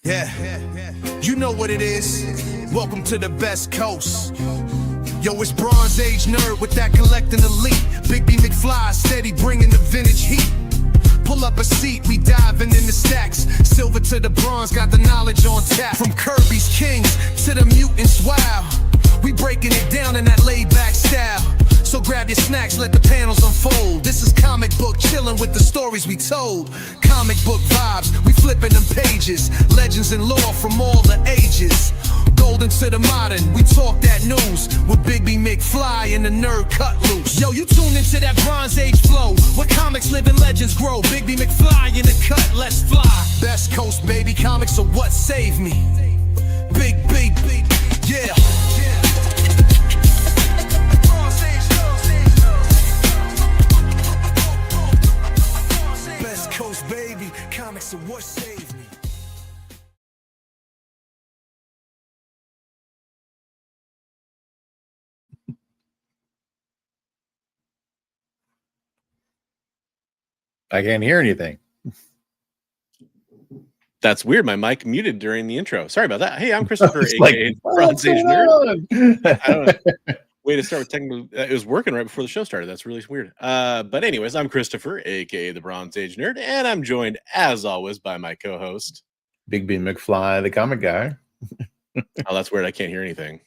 Yeah, you know what it is. Welcome to the best coast. Yo, it's Bronze Age nerd with that collecting elite. Big B McFly steady bringing the vintage heat. Pull up a seat, we diving in the stacks. Silver to the bronze, got the knowledge on tap. From Kirby's Kings to the mutants, wow. We breaking it down in that laid back style. So grab your snacks, let the panels unfold. This is comic book chilling with the stories we told. Comic book vibes, we flipping them pages. Legends and lore from all the ages. Golden to the modern, we talk that news. With Big B McFly and the nerd cut loose. Yo, you tune into that Bronze Age flow, where comics live and legends grow. Big B McFly in the cut, let's fly. Best coast, baby, comics are what saved me. Big B, yeah. Best coast, baby, comics are what saved me. I can't hear anything. That's weird. My mic muted during the intro. Sorry about that. Hey, I'm Christopher, aka Bronze Age Nerd. I don't know. Way to start with technical. It was working right before the show started. That's really weird. But anyways, I'm Christopher, aka the Bronze Age Nerd, and I'm joined, as always, by my co-host, Big B McFly, the comic guy. Oh, that's weird. I can't hear anything.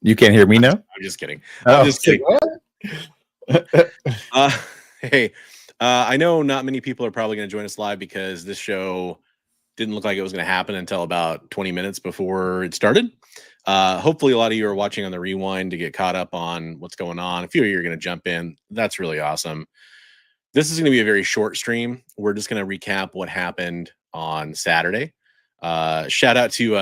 You can't hear me now? I'm just kidding. I'm just kidding. Hey, I know not many people are probably going to join us live because this show didn't look like it was going to happen until about 20 minutes before it started. Hopefully a lot of you are watching on the rewind to get caught up on what's going on. A few of you are going to jump in. That's really awesome. This is going to be a very short stream. We're just going to recap what happened on Saturday. Shout out to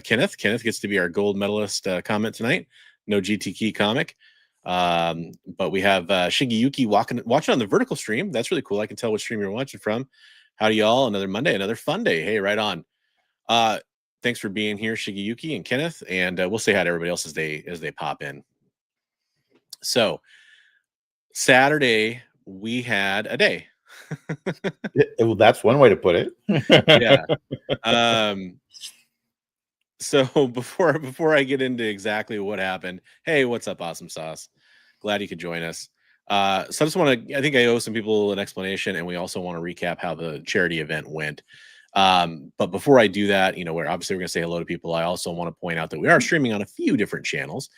Kenneth. Kenneth gets to be our gold medalist comment tonight. No GTK comic. But we have Shigeyuki watching on the vertical stream. That's really cool. I can tell which stream you're watching from. Howdy y'all. Another Monday, another fun day. Hey, right on. Thanks for being here, Shigeyuki and Kenneth, and we'll say hi to everybody else as they pop in. So Saturday we had a day. Well, that's one way to put it. Yeah. So before I get into exactly what happened, hey, what's up, Awesome Sauce? Glad you could join us. So I just want to, I think I owe some people an explanation, and we also want to recap how the charity event went. But before I do that, you know, we're going to say hello to people. I also want to point out that we are streaming on a few different channels.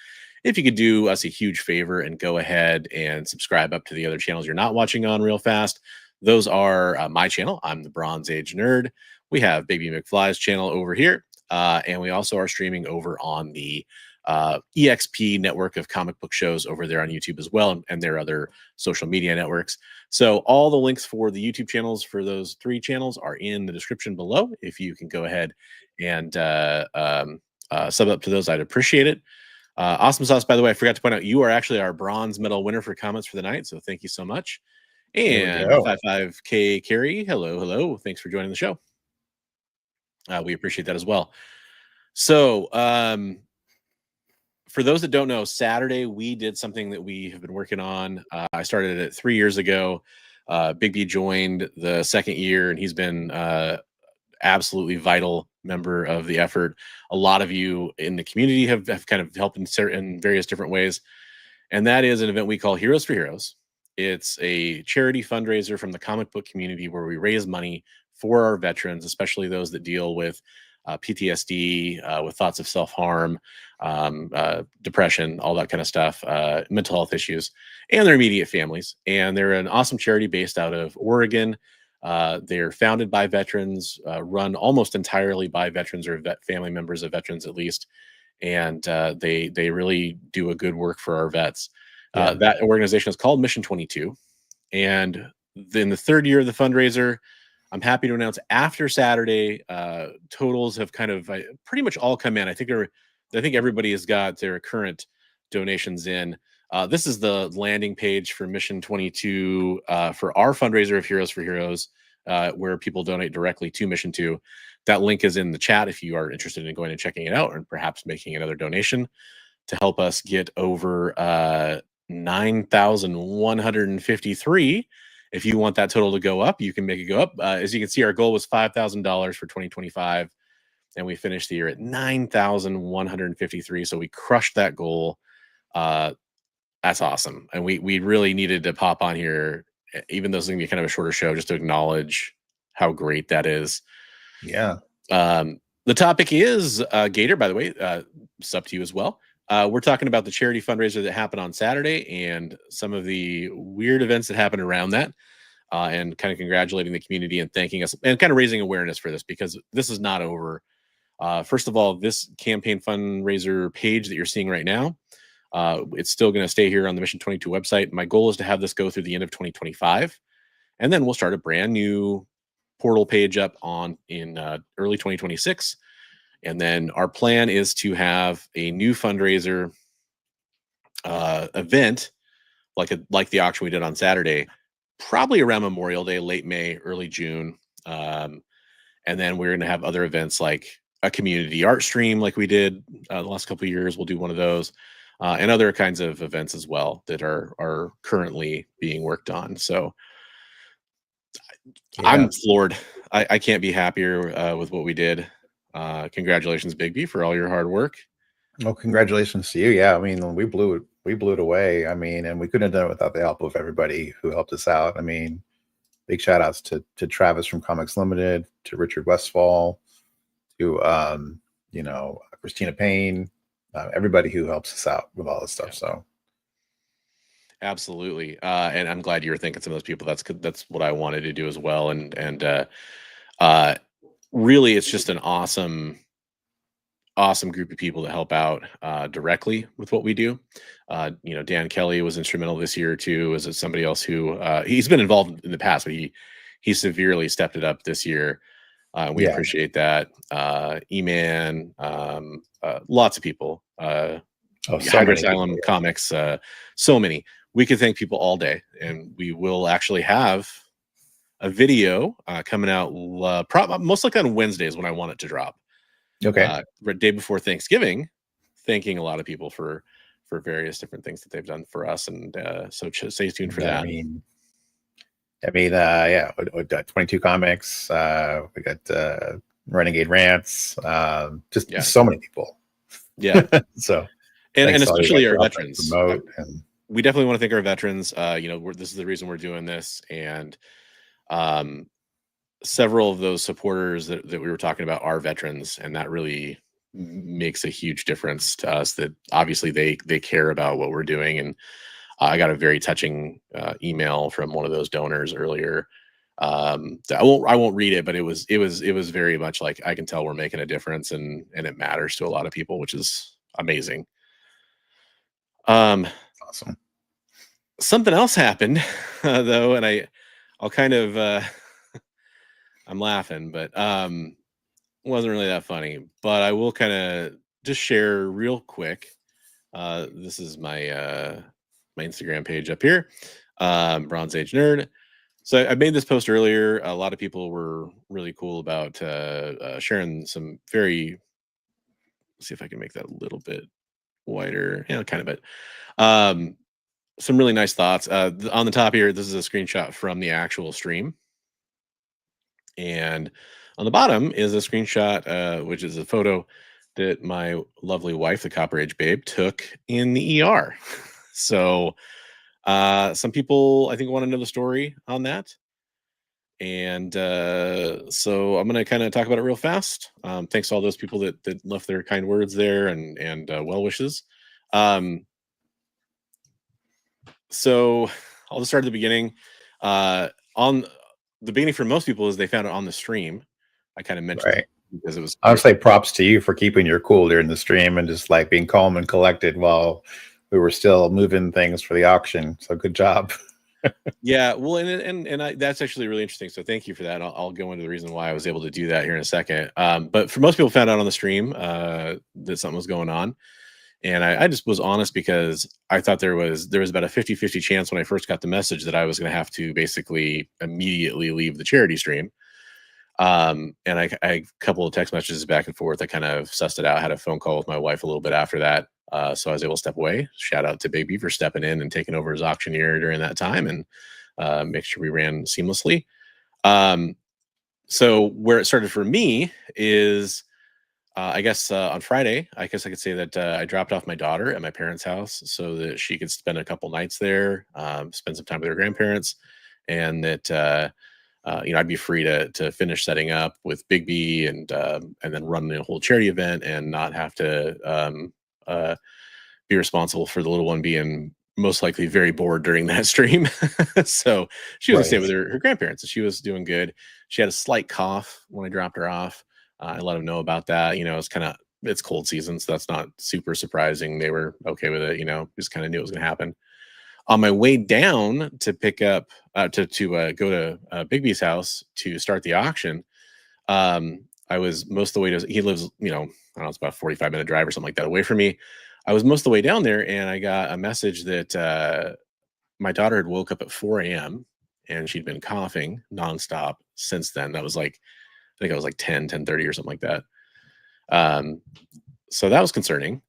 If you could do us a huge favor and go ahead and subscribe up to the other channels you're not watching on real fast. Those are my channel. I'm the Bronze Age Nerd. We have Baby McFly's channel over here. And we also are streaming over on the EXP network of comic book shows over there on YouTube as well, and their other social media networks. So all the links for the YouTube channels for those three channels are in the description below. If you can go ahead and sub up to those, I'd appreciate it. Awesome Sauce, by the way, I forgot to point out, you are actually our bronze medal winner for comments for the night, so thank you so much. And 55K Carrie, hello. Thanks for joining the show. We appreciate that as well. So for those that don't know, Saturday we did something that we have been working on. I started it 3 years ago. Big B joined the second year, and he's been absolutely vital member of the effort. A lot of you in the community have kind of helped in various different ways. And that is an event we call Heroes4Heroes. It's a charity fundraiser from the comic book community where we raise money for our veterans, especially those that deal with PTSD, with thoughts of self-harm, depression, all that kind of stuff, mental health issues, and their immediate families. And they're an awesome charity based out of Oregon. They're founded by veterans, run almost entirely by veterans or family members of veterans at least. And they really do a good work for our vets. That organization is called Mission 22. And in the third year of the fundraiser, I'm happy to announce after Saturday, totals have kind of pretty much all come in. I think everybody has got their current donations in. This is the landing page for Mission 22 for our fundraiser of Heroes4Heroes, where people donate directly to Mission 2. That link is in the chat if you are interested in going and checking it out and perhaps making another donation to help us get over 9,153. If you want that total to go up, you can make it go up. As you can see, our goal was $5,000 for 2025. and we finished the year at 9,153. So we crushed that goal. That's awesome. And we really needed to pop on here, even though it's going to be kind of a shorter show, just to acknowledge how great that is. Yeah. The topic is Gator, by the way, sub to you as well. We're talking about the charity fundraiser that happened on Saturday and some of the weird events that happened around that, and kind of congratulating the community and thanking us and kind of raising awareness for this, because this is not over. First of all, this campaign fundraiser page that you're seeing right now, it's still going to stay here on the Mission 22 website. My goal is to have this go through the end of 2025, and then we'll start a brand new portal page up in early 2026. And then our plan is to have a new fundraiser event, like the auction we did on Saturday, probably around Memorial Day, late May, early June. And then we're going to have other events like a community art stream, like we did the last couple of years. We'll do one of those, and other kinds of events as well that are currently being worked on. So yeah. I'm floored. I can't be happier with what we did. Congratulations, Big B, for all your hard work. Well, congratulations to you. Yeah, I mean, we blew it away. I mean, and we couldn't have done it without the help of everybody who helped us out. I mean, big shout outs to Travis from Comics Limited, to Richard Westfall, to Christina Payne, everybody who helps us out with all this stuff. So absolutely. And I'm glad you were thinking some of those people. That's what I wanted to do as well. And really, it's just an awesome group of people to help out directly with what we do. Dan Kelly was instrumental this year too. Is somebody else who he's been involved in the past, but he severely stepped it up this year. We appreciate that. E-Man, lots of people. Hydra Asylum Comics, so many. We could thank people all day, and we will actually have a video coming out most likely on Wednesdays when I want it to drop. Okay. Day before Thanksgiving, thanking a lot of people for various different things that they've done for us, and so stay tuned for that. We got 22 Comics. We got Renegade Rants. Just so many people. Yeah. So and especially our veterans. We definitely want to thank our veterans. This is the reason we're doing this, and several of those supporters that we were talking about are veterans, and that really makes a huge difference to us, that obviously they care about what we're doing. And I got a very touching email from one of those donors earlier. I won't read it, but it was very much like, I can tell we're making a difference, and it matters to a lot of people, which is amazing. Awesome. Something else happened though, and I'll kind of I'm laughing, but wasn't really that funny. But I will kind of just share real quick. This is my my Instagram page up here, Bronze Age Nerd. So I made this post earlier. A lot of people were really cool about sharing some very. Let's see if I can make that a little bit wider. Yeah, kind of it. Some really nice thoughts. On the top here, this is a screenshot from the actual stream. And on the bottom is a screenshot, which is a photo that my lovely wife, the Copper Age Babe, took in the ER. So some people, I think, want to know the story on that. And so I'm going to kind of talk about it real fast. Thanks to all those people that left their kind words there and well wishes. So I'll just start at the beginning. On the beginning for most people is they found it on the stream. I kind of mentioned it because it was. I would say props to you for keeping your cool during the stream and just like being calm and collected while we were still moving things for the auction. So good job. Yeah, well, and that's actually really interesting. So thank you for that. I'll go into the reason why I was able to do that here in a second. But for most people, found out on the stream that something was going on, and I just was honest because I thought there was about a 50-50 chance when I first got the message that I was going to have to basically immediately leave the charity stream. And I a couple of text messages back and forth. I kind of sussed it out. I had a phone call with my wife a little bit after that. So I was able to step away. Shout out to Big B for stepping in and taking over as auctioneer during that time and make sure we ran seamlessly. So where it started for me is I guess on Friday, I guess I could say that I dropped off my daughter at my parents' house so that she could spend a couple nights there, spend some time with her grandparents, and that I'd be free to finish setting up with Big B and then run the whole charity event and not have to uh, be responsible for the little one being most likely very bored during that stream. So she was gonna stay Right. with her grandparents, and she was doing good. She had a slight cough when I dropped her off. I let them know about that. It's cold season, so that's not super surprising. They were okay with it. Just kind of knew it was going to happen. On my way down to pick up to go to Big B's house to start the auction, I was most of the way to. He lives, I don't know, it's about a 45-minute drive or something like that away from me. I was most of the way down there, and I got a message that my daughter had woke up at 4 a.m. and she'd been coughing nonstop since then. That was like, I think I was like 10:30 or something like that. Um, so that was concerning.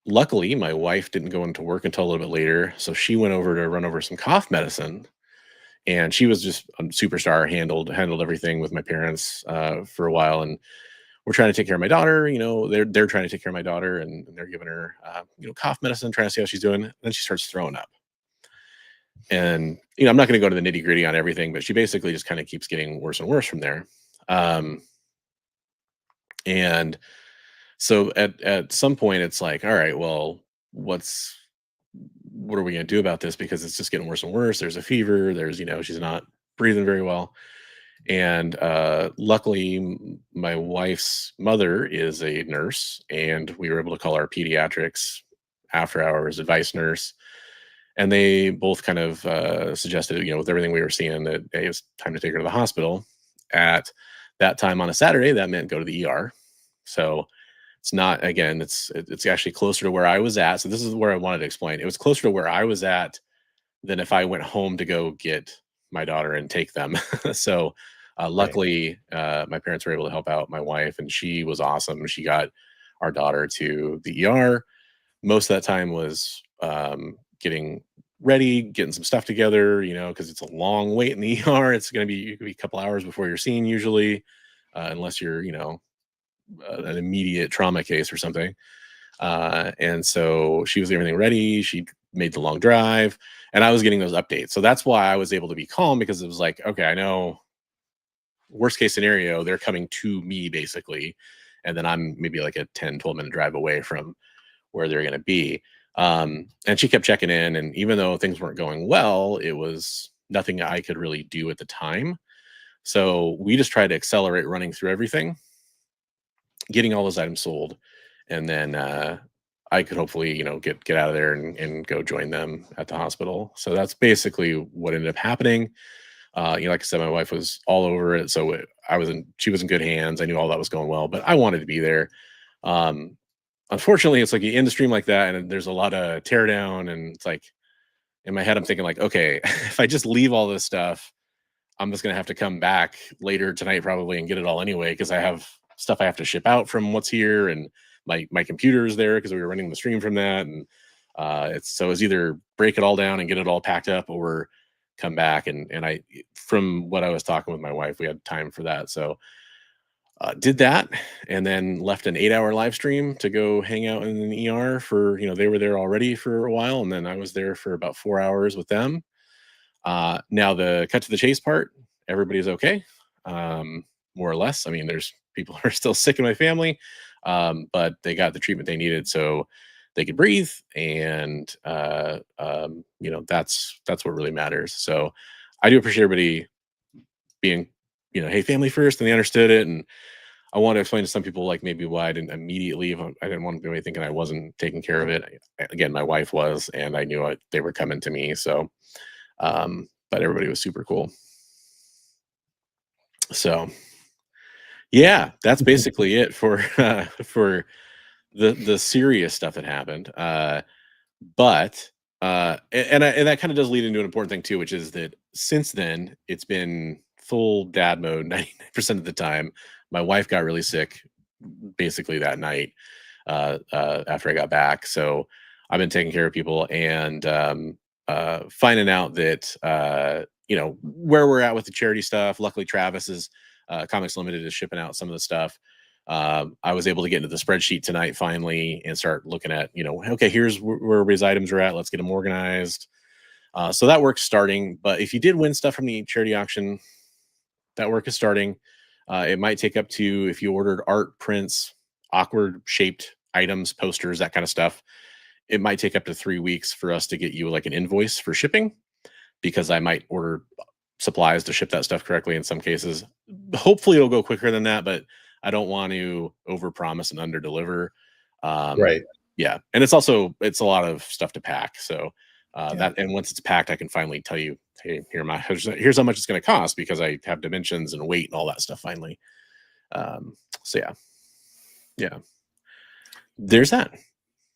Luckily, my wife didn't go into work until a little bit later, so she went over to run over some cough medicine, and she was just a superstar. handled everything with my parents for a while, and we're trying to take care of my daughter. They're trying to take care of my daughter, and they're giving her cough medicine, trying to see how she's doing. And then she starts throwing up, and I'm not going to go to the nitty gritty on everything, but she basically just kind of keeps getting worse and worse from there. Um, and so at some point, it's like, all right, well, what are we going to do about this? Because it's just getting worse and worse. There's a fever. There's, she's not breathing very well. And luckily, my wife's mother is a nurse, and we were able to call our pediatrics after hours advice nurse. And they both kind of suggested, with everything we were seeing, that hey, it's time to take her to the hospital. At that time on a Saturday, that meant go to the ER. So it's not, again, it's actually closer to where I was at. So this is where I wanted to explain. It was closer to where I was at than if I went home to go get my daughter and take them. So Right. luckily, my parents were able to help out my wife, and she was awesome. She got our daughter to the ER. Most of that time was getting ready, getting some stuff together, because it's a long wait in the ER. It's going to be, it could be a couple hours before you're seen usually, unless you're, an immediate trauma case or something. And so she was getting everything ready. She made the long drive, and I was getting those updates. So that's why I was able to be calm, because it was like, okay, I know worst case scenario, they're coming to me basically. And then I'm maybe like a 10-12 minute drive away from where they're going to be. And she kept checking in. And even though things weren't going well, it was nothing I could really do at the time. So we just tried to accelerate running through everything, getting all those items sold, and then I could hopefully, get out of there and go join them at the hospital. So that's basically what ended up happening. Like I said, my wife was all over it, so she was in good hands. I knew all that was going well, but I wanted to be there. Um, Unfortunately, it's like you end the stream like that, and there's a lot of tear down, and it's like in my head, I'm thinking like, okay, if I just leave all this stuff, I'm just gonna have to come back later tonight probably and get it all anyway, because I have stuff I have to ship out from what's here, and my computer is there because we were running the stream from that, and it's either break it all down and get it all packed up, or come back. And I, from what I was talking with my wife, we had time for that, so did that, and then left an 8-hour live stream to go hang out in the ER for, they were there already for a while, and then I was there for about 4 hours with them. Now the cut to the chase part, everybody's okay, more or less. I mean, there's people who are still sick in my family, but they got the treatment they needed so they could breathe, and that's what really matters. So I do appreciate everybody being, hey, family first, and they understood it. And I want to explain to some people like maybe why I didn't immediately leave. I didn't want anybody thinking I wasn't taking care of it. Again, my wife was, and I knew they were coming to me. So, but everybody was super cool. So, yeah, that's basically it for for the serious stuff that happened. But and that kind of does lead into an important thing too, which is that since then it's been full dad mode 99% of the time. My wife got really sick basically that night after I got back, so I've been taking care of people, and finding out that where we're at with the charity stuff. Luckily, Travis's Comics Limited is shipping out some of the stuff. I was able to get into the spreadsheet tonight finally and start looking at, okay, here's where everybody's items are at. Let's get them organized. So that work's starting. But if you did win stuff from the charity auction, that work is starting. It might take up to, if you ordered art, prints, awkward shaped items, posters, that kind of stuff, it might take up to 3 weeks for us to get you like an invoice for shipping, because I might order supplies to ship that stuff correctly in some cases. Hopefully it'll go quicker than that, but I don't want to overpromise and underdeliver. Right. Yeah. And it's a lot of stuff to pack. So that, and once it's packed, I can finally tell you, hey, here's how much it's going to cost, because I have dimensions and weight and all that stuff finally. So yeah, there's that.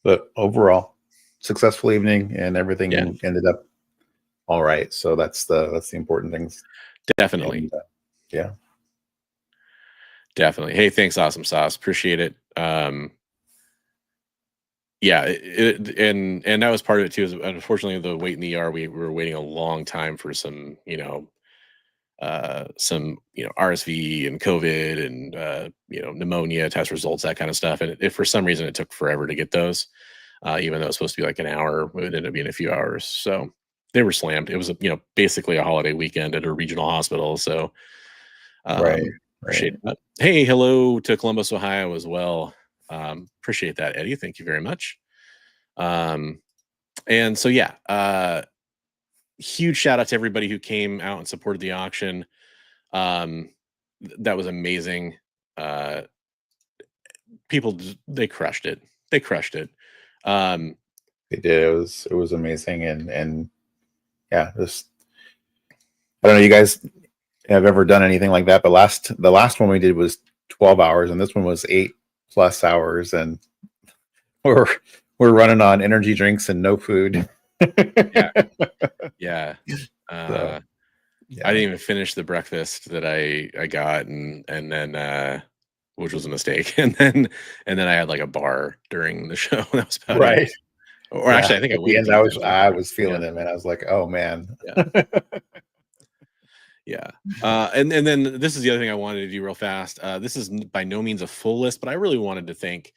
But overall, successful evening, and everything Yeah. ended up all right. So that's the important things. Definitely. And, yeah. Definitely. Hey, thanks, Awesome Sauce. Appreciate it. Yeah, and that was part of it too. Is unfortunately the wait in the ER, we were waiting a long time for some RSV and COVID and pneumonia test results, that kind of stuff. And if for some reason it took forever to get those, even though it was supposed to be like an hour, it ended up being a few hours. So they were slammed. It was basically a holiday weekend at a regional hospital. So Right. appreciate that. Hey, hello to Columbus, Ohio as well. Appreciate that, Eddie. Thank you very much. And so huge shout out to everybody who came out and supported the auction. That was amazing. People, they crushed it. They did. It was amazing. And yeah, just, I don't know, you guys have ever done anything like that, but the last one we did was 12 hours, and this one was 8+ hours, and we're running on energy drinks and no food. Yeah. So, I didn't even finish the breakfast that I got, and then which was a mistake, and then I had like a bar during the show. That was about right. it. Or actually, I think at the end, I was feeling Yeah. it, man. I was like, oh man. Yeah. And then this is the other thing I wanted to do real fast. This is by no means a full list, but I really wanted to thank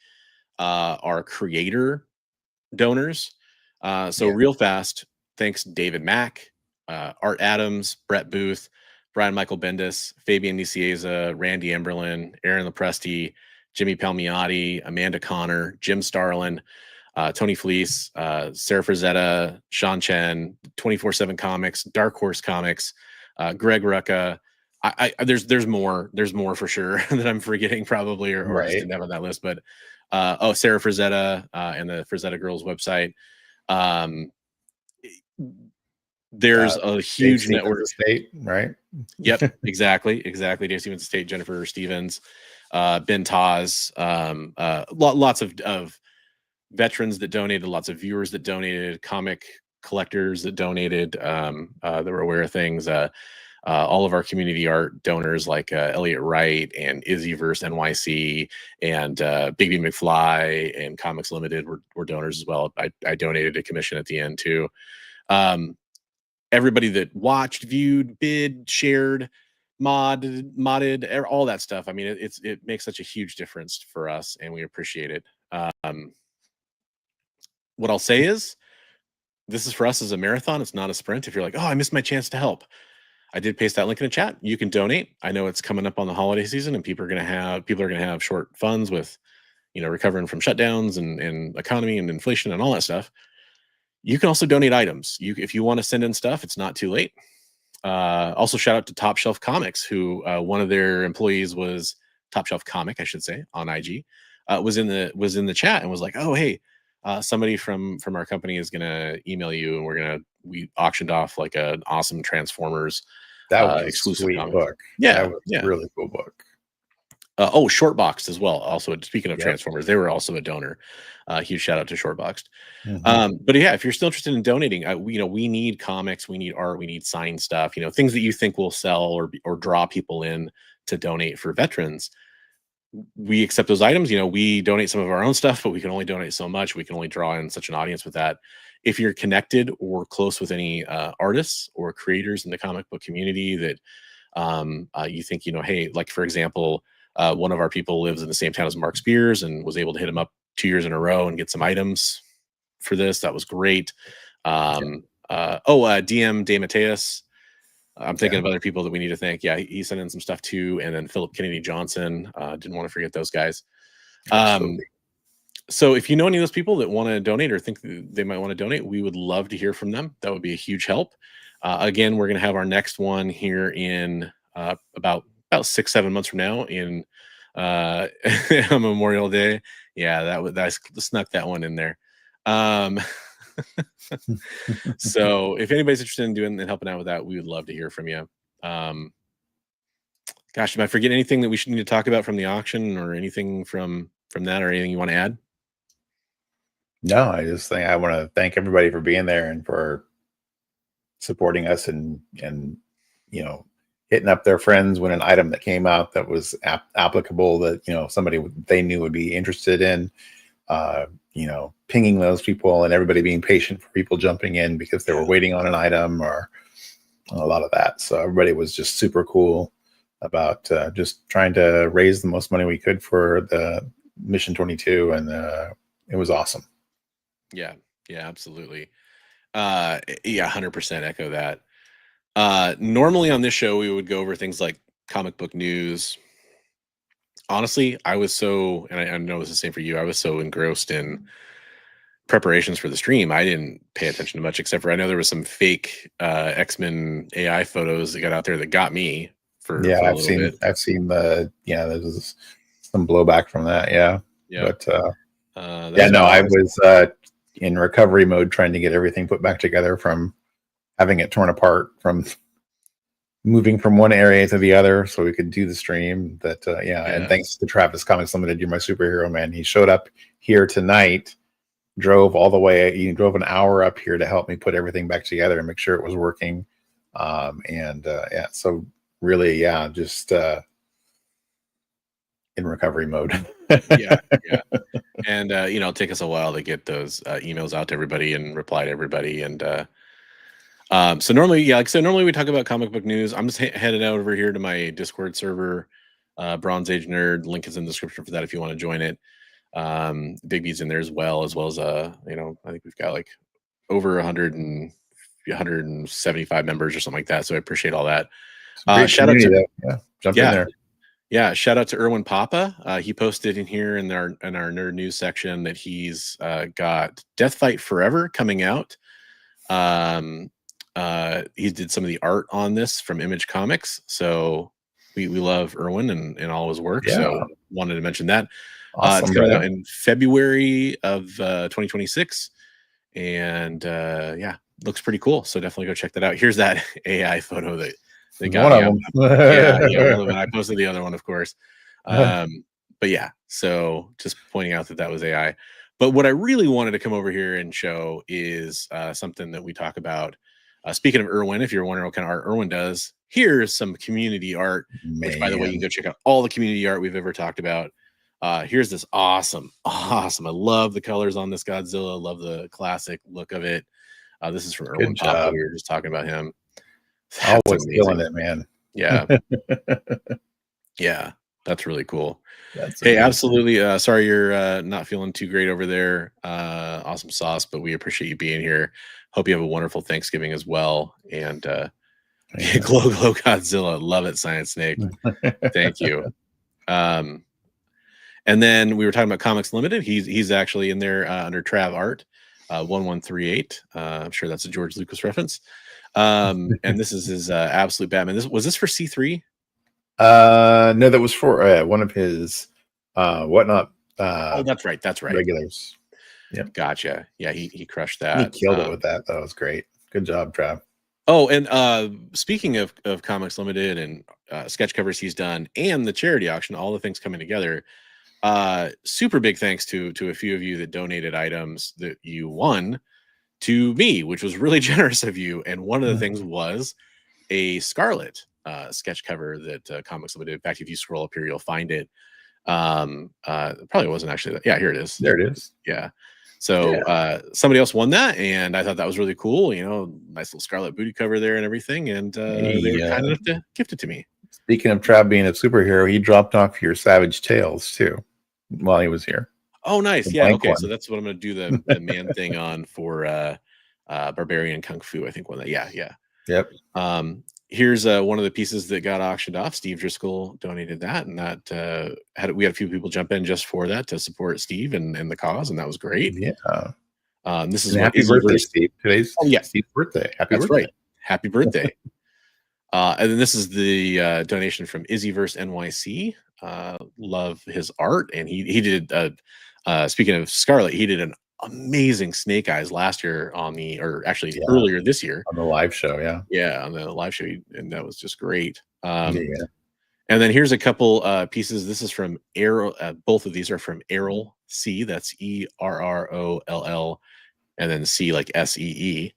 our creator donors. Real fast, thanks David Mack, Art Adams, Brett Booth, Brian Michael Bendis, Fabian Nicieza, Randy Emberlin, Aaron Lepresti, Jimmy Palmiotti, Amanda Connor, Jim Starlin, Tony Fleece, Sarah Frazetta, Sean Chen, 24/7 Comics, Dark Horse Comics, Greg Rucka. There's more for sure that I'm forgetting probably, or just didn't have on that list. But Sarah Frazetta and the Frazetta Girls website. There's a huge network. Estate, right? Yep, exactly. Dave Stevens Estate, Jennifer Stevens, Ben Taz, lots of veterans that donated, lots of viewers that donated, comic collectors that donated, that were aware of things. All of our community art donors like Elliot Wright and Izzyverse NYC and Big B McFly and Comics Limited were donors as well. I donated a commission at the end too. Everybody that watched, viewed, bid, shared, modded, all that stuff. I mean, it makes such a huge difference for us, and we appreciate it. What I'll say is, this is for us as a marathon. It's not a sprint. If you're like, oh, I missed my chance to help, I did paste that link in the chat. You can donate. I know it's coming up on the holiday season, and people are going to have short funds with, recovering from shutdowns and economy and inflation and all that stuff. You can also donate items. If you want to send in stuff, it's not too late. Also, shout out to Top Shelf Comics, who one of their employees was Top Shelf Comic, I should say, on IG, was in the chat and was like, "Oh, hey, somebody from our company is gonna email you, and we auctioned off like an awesome Transformers that was exclusive sweet comic book. Yeah, that was a really cool book. Shortboxed as well. Also, speaking of Transformers, they were also a donor. Huge shout out to Shortboxed. But yeah, if you're still interested in donating, we need comics, we need art, we need signed stuff. Things that you think will sell or draw people in to donate for veterans. We accept those items. We donate some of our own stuff, but we can only donate so much. We can only draw in such an audience with that. If you're connected or close with any artists or creators in the comic book community that you think, hey, like for example, One of our people lives in the same town as Mark Spears and was able to hit him up 2 years in a row and get some items for this. That was great. DM DeMatteis. I'm thinking of other people that we need to thank. Yeah, he sent in some stuff too. And then Philip Kennedy Johnson. Didn't want to forget those guys. So if you know any of those people that want to donate or think they might want to donate, we would love to hear from them. That would be a huge help. Again, we're going to have our next one here in about 6-7 months from now in Memorial Day. Yeah, that snuck that one in there. So if anybody's interested in doing and helping out with that, we would love to hear from you. Gosh, am I forgetting anything that we should need to talk about from the auction or anything from that, or anything you want to add? No, I just think I want to thank everybody for being there and for supporting us and you know, hitting up their friends when an item that came out that was applicable, that, you know, somebody they knew would be interested in, you know, pinging those people, and everybody being patient for people jumping in because they were waiting on an item or a lot of that. So everybody was just super cool about just trying to raise the most money we could for the Mission 22, and it was awesome. Yeah, absolutely. 100% echo that. Normally on this show, we would go over things like comic book news. Honestly, I was so, and I know it's the same for you, I was so engrossed in preparations for the stream, I didn't pay attention to much, except for I know there was some fake X-Men AI photos that got out there that got me for I've seen there's some blowback from that. But I was in recovery mode trying to get everything put back together from having it torn apart from moving from one area to the other so we could do the stream. And thanks to Travis Comics Limited, you're my superhero, man. He showed up here tonight, drove all the way, he drove an hour up here to help me put everything back together and make sure it was working. So really, just in recovery mode. And it'll take us a while to get those emails out to everybody and reply to everybody. And so normally, normally we talk about comic book news. I'm just headed out over here to my Discord server, Bronze Age Nerd. Link is in the description for that if you want to join it. Big B's in there as well as I think we've got like over 175 members or something like that. So I appreciate all that. Shout out to jump in there. Yeah, shout out to Erwin Papa. He posted in here in our nerd news section that he's got Death Fight Forever coming out. He did some of the art on this from Image Comics, so we love Erwin and all his work. So wanted to mention that. Awesome, it's coming out in February of 2026, and looks pretty cool. So definitely go check that out. Here's that AI photo that got one of them. one of them. I posted the other one, of course. So just pointing out that was AI. But what I really wanted to come over here and show is something that we talk about. Speaking of Erwin, if you're wondering what kind of art Erwin does, here's some community art, which, by the way, you can go check out all the community art we've ever talked about. Here's this awesome. I love the colors on this Godzilla. Love the classic look of it. This is from Erwin Papa. We were just talking about him. Always killing it, man. Yeah. That's really cool. Hey, absolutely. Sorry you're not feeling too great over there. Awesome sauce, but we appreciate you being here. Hope you have a wonderful Thanksgiving as well. And glow Godzilla. Love it, Science Snake. Thank you. And then we were talking about Comics Limited. He's actually in there under Trav Art 1138. I'm sure that's a George Lucas reference. And this is his Absolute Batman. Was this for C3? No, that was for one of his whatnot. That's right. Regulars. Yeah, gotcha. Yeah, he crushed that. He killed it with that. That was great. Good job, Trav. Oh, and speaking of Comics Limited and sketch covers he's done and the charity auction, all the things coming together. Super big thanks to a few of you that donated items that you won to me, which was really generous of you. And one of the things was a Scarlet sketch cover that Comics Limited. In fact, if you scroll up here, you'll find it. Probably wasn't actually that. Yeah, here it is. There it is. Yeah. So somebody else won that, and I thought that was really cool. Nice little Scarlet booty cover there and everything. And they were kind enough to gift it to me. Speaking of Trav being a superhero, he dropped off your Savage Tales too while he was here. Oh, nice. The Yeah. blank Okay. one. So that's what I'm going to do the man thing on for Barbarian Kung Fu. I think one that. Yeah. Yeah. Yep. Here's one of the pieces that got auctioned off. Steve Driscoll donated that, and that we had a few people jump in just for that to support Steve and the cause, and that was great. Yeah. This is And what happy birthday, Izzyverse. Steve. Today's Oh yeah, Steve's birthday. Happy that's birthday. right. Happy birthday. And then this is the donation from Izzyverse NYC. Love his art, and he did. Speaking of Scarlet, he did an amazing Snake Eyes last year earlier this year on the live show. Yeah, on the live show, and that was just great. Yeah. And then here's a couple pieces. This is from Errol. Both of these are from Errol C. That's ERROLL, and then C like SEE.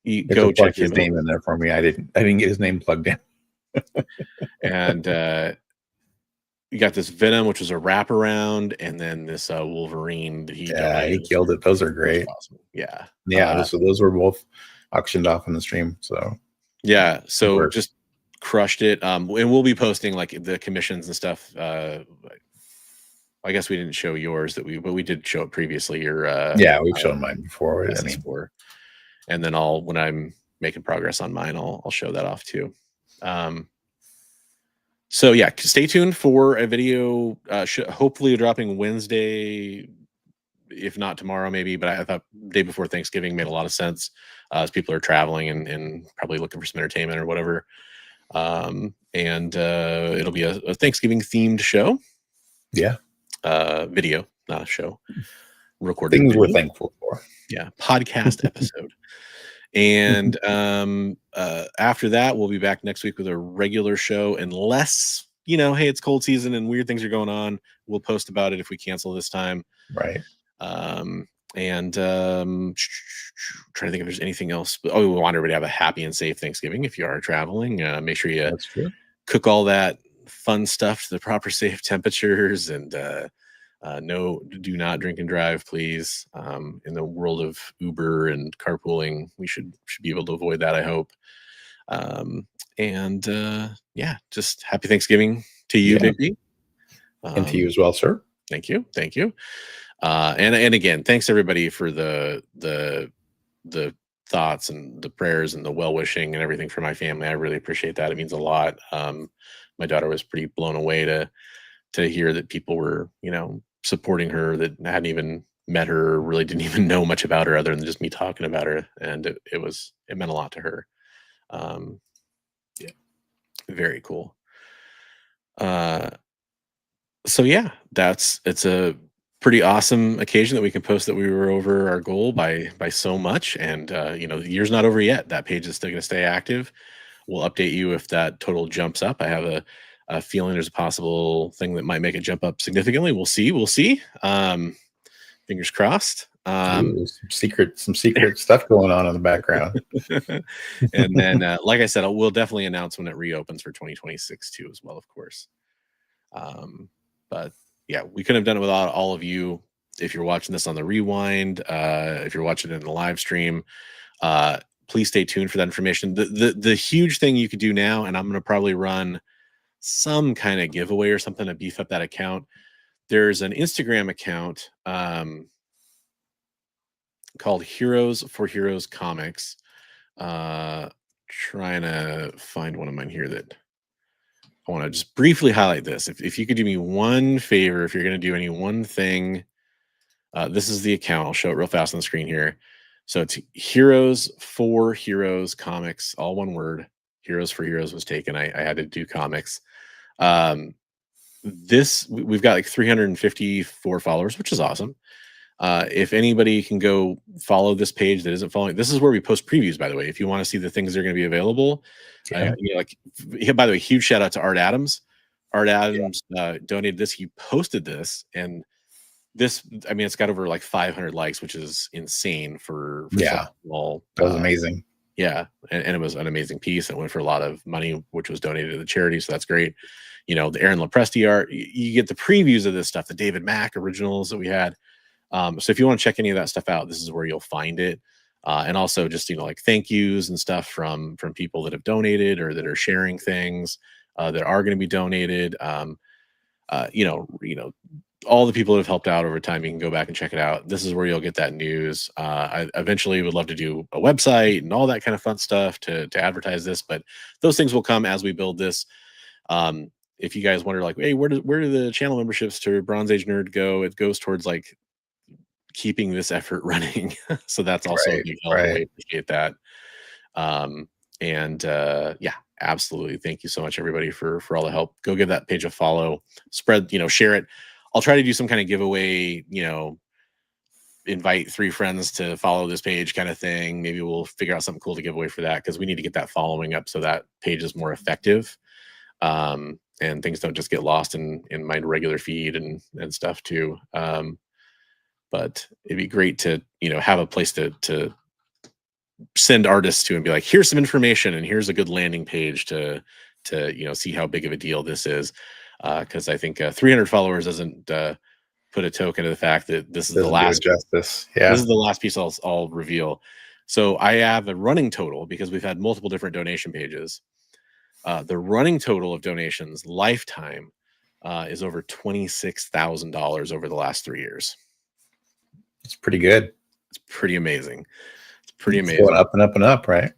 You go check his name in there for me. I didn't get his name plugged in. And you got this Venom, which was a wraparound, and then this Wolverine that he killed it. Those are great. Awesome. Yeah. So those were both auctioned off in the stream. So yeah, so just crushed it. And we'll be posting like the commissions and stuff. I guess we didn't show yours but we did show it previously. We've shown mine before. And then when I'm making progress on mine, I'll show that off too. So yeah, stay tuned for a video. Hopefully dropping Wednesday, if not tomorrow, maybe. But I thought day before Thanksgiving made a lot of sense as people are traveling and probably looking for some entertainment or whatever. It'll be a Thanksgiving themed show. Yeah. Video, not a show. Recorded things video. We're thankful for. Yeah, podcast episode. And after that, we'll be back next week with a regular show, unless hey, it's cold season and weird things are going on. We'll post about it if we cancel this time. Right. Trying to think if there's anything else. But we want everybody to have a happy and safe Thanksgiving. If you are traveling, make sure you cook all that fun stuff to the proper safe temperatures, and do not drink and drive, please. In the world of Uber and carpooling, we should be able to avoid that, I hope. Just happy Thanksgiving to you, Big B. And to you as well, sir. Thank you. And again, thanks everybody for the thoughts and the prayers and the well-wishing and everything for my family. I really appreciate that. It means a lot. My daughter was pretty blown away to hear that people were, supporting her that hadn't even met her, really didn't even know much about her other than just me talking about her. And it meant a lot to her. Very cool. So yeah, it's a pretty awesome occasion that we can post that we were over our goal by so much. And the year's not over yet. That page is still going to stay active. We'll update you if that total jumps up. I have a feeling there's a possible thing that might make it jump up significantly. We'll see. Fingers crossed. Some secret stuff going on in the background. And then, like I said, we'll definitely announce when it reopens for 2026 too, as well, of course. But yeah, we couldn't have done it without all of you. If you're watching this on the rewind, if you're watching it in the live stream, please stay tuned for that information. The huge thing you could do now, and I'm going to probably run some kind of giveaway or something to beef up that account. There's an Instagram account called Heroes4Heroes Comics. Trying to find one of mine here that I want to just briefly highlight this. If you could do me one favor, if you're going to do any one thing, this is the account. I'll show it real fast on the screen here. So it's Heroes4Heroes Comics, all one word. Heroes4Heroes was taken. I had to do comics. We've got like 354 followers, which is awesome. If anybody can go follow this page that isn't following, this is where we post previews, by the way. If you want to see the things that are going to be available, by the way, huge shout out to Art Adams. Art Adams donated this. He posted this, and this, I mean, it's got over like 500 likes, which is insane for small. That was amazing. Yeah, and it was an amazing piece. It went for a lot of money, which was donated to the charity, so that's great. The Aaron Lopresti art, you get the previews of this stuff, the David Mack originals that we had. So if you want to check any of that stuff out, this is where you'll find it. and also just, you know, like thank yous and stuff from people that have donated or that are sharing things that are going to be donated. You know, all the people that have helped out over time, you can go back and check it out. This is where you'll get that news. I eventually would love to do a website and all that kind of fun stuff to advertise this, but those things will come as we build this. If you guys wonder, like, hey, where do the channel memberships to Bronze Age Nerd go? It goes towards like keeping this effort running. So that's also a big help. Right. We appreciate that. Yeah, absolutely. Thank you so much, everybody, for all the help. Go give that page a follow, spread, you know, share it. I'll try to do some kind of giveaway, you know, invite 3 friends to follow this page kind of thing. Maybe we'll figure out something cool to give away for that, because we need to get that following up so that page is more effective. And things don't just get lost in my regular feed and stuff too. But it'd be great to, you know, have a place to send artists to and be like, here's some information and here's a good landing page to you know, see how big of a deal this is. Because I think 300 followers doesn't put a token to the fact that this is the last justice. Yeah, this is the last piece I'll reveal. So I have a running total, because we've had multiple different donation pages. The running total of donations lifetime is over $26,000 over the last 3 years. it's pretty good. It's pretty amazing. It's pretty It's amazing. going up and up and up, right?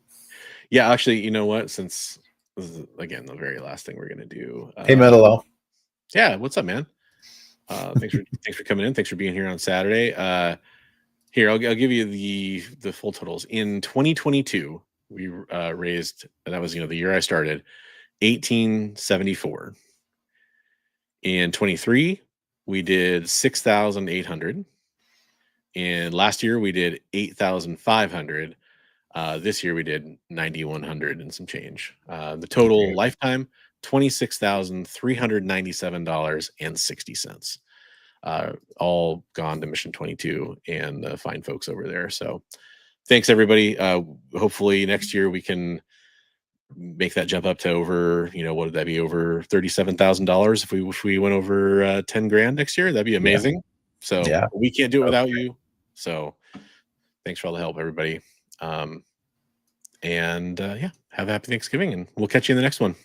Yeah, actually, you know what? Since this is, again, the very last thing we're gonna do. Hey, Metalo. Yeah, what's up, man? Thanks for coming in. Thanks for being here on Saturday. Here, I'll give you the full totals. In 2022, we raised, and that was, you know, the year I started, 1874. In 23, we did 6,800. And last year we did 8,500. This year we did 9,100 and some change. The total lifetime, $26,397.60. All gone to Mission 22 and the fine folks over there. So thanks, everybody. Hopefully next year we can make that jump up to over, you know, what would that be, over $37,000 if we went over 10 grand next year. That'd be amazing. So we can't do it without you. So thanks for all the help, everybody. Yeah, have a happy Thanksgiving, and we'll catch you in the next one.